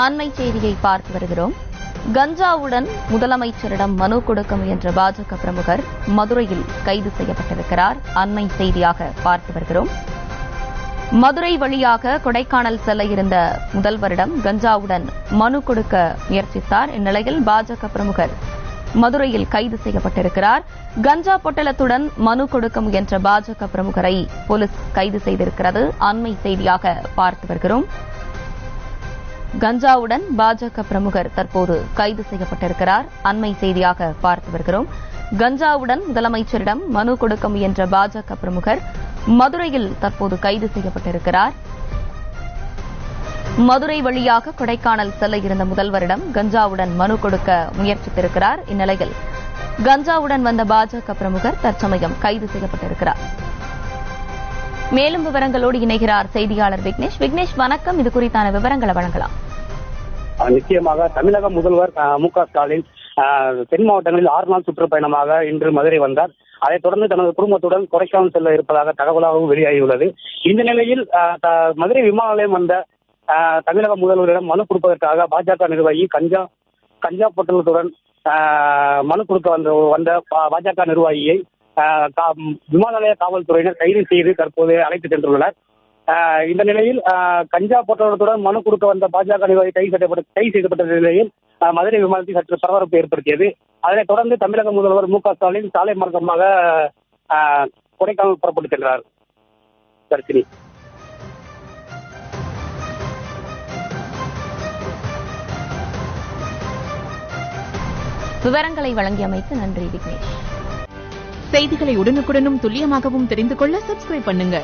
அண்மை செய்தியை பார்த்து வருகிறோம். கஞ்சாவுடன் முதலமைச்சரிடம் மனு கொடுக்க முயன்ற பாஜக பிரமுகர் மதுரையில் கைது செய்யப்பட்டிருக்கிறார். அண்மை செய்தியாக பார்த்து வருகிறோம். மதுரை வழியாக கொடைக்கானல் செல்ல இருந்த முதல்வரிடம் கஞ்சாவுடன் மனு கொடுக்க முயற்சித்தார். இந்நிலையில் பாஜக பிரமுகர் மதுரையில் கைது செய்யப்பட்டிருக்கிறார். கஞ்சா பொட்டலத்துடன் மனு கொடுக்க முயன்ற பாஜக பிரமுகரை போலீஸ் கைது செய்திருக்கிறது. அண்மை செய்தியாக பார்த்து வருகிறோம். கஞ்சாவுடன் பாஜக பிரமுகர் தற்போது கைது செய்யப்பட்டிருக்கிறார். அண்மை செய்தியாக பார்த்து வருகிறோம். கஞ்சாவுடன் முதலமைச்சரிடம் மனு கொடுக்க முயன்ற பாஜக பிரமுகர் மதுரையில் தற்போது கைது செய்யப்பட்டிருக்கிறார். மதுரை வழியாக கொடைக்கானல் செல்ல இருந்த முதல்வரிடம் கஞ்சாவுடன் மனு கொடுக்க முயற்சித்திருக்கிறார். இந்நிலையில் கஞ்சாவுடன் வந்த பாஜக பிரமுகர் தற்சமயம் கைது செய்யப்பட்டிருக்கிறார். மேலும் விவரங்களோடு இணைகிறார் செய்தியாளர் விக்னேஷ். விக்னேஷ், வணக்கம். இது குறித்தான விவரங்களை வழங்கலாம். நிச்சயமாக தமிழக முதல்வர் மு.க. ஸ்டாலின் தென் மாவட்டங்களில் 6 நாள் சுற்றுப்பயணமாக இன்று மதுரை வந்தார். அதைத் தொடர்ந்து தனது குடும்பத்துடன் கொடைக்கானல் செல்ல இருப்பதாக தகவலாகவும் வெளியாகியுள்ளது. இந்த நிலையில் மதுரை விமான நிலையம் வந்த தமிழக முதல்வரிடம் மனு கொடுப்பதற்காக பாஜக நிர்வாகி கஞ்சா பொட்டலத்துடன் மனு கொடுக்க வந்த பாஜக நிர்வாகியை விமான நிலைய காவல்துறையினர் கைது செய்து தற்போது அழைத்து சென்றுள்ளனர். இந்த நிலையில் கஞ்சா பொட்டலத்துடன் மனு கொடுக்க வந்த பாஜக நிர்வாகி கைது செய்யப்பட்ட நிலையில் மதுரை விமானத்தில் சற்று பரபரப்பு ஏற்படுத்தியது. அதனைத் தொடர்ந்து தமிழக முதல்வர் மு.க. ஸ்டாலின் சாலை மார்க்கமாக கொடைக்கானல் புறப்பட்டு சென்றார். தர்ஷினி, விவரங்களை வழங்கியமைக்கு நன்றி விக்னேஷ். செய்திகளை உடனுக்குடனும் துல்லியமாகவும் தெரிந்து கொள்ள சப்ஸ்கிரைப் பண்ணுங்க.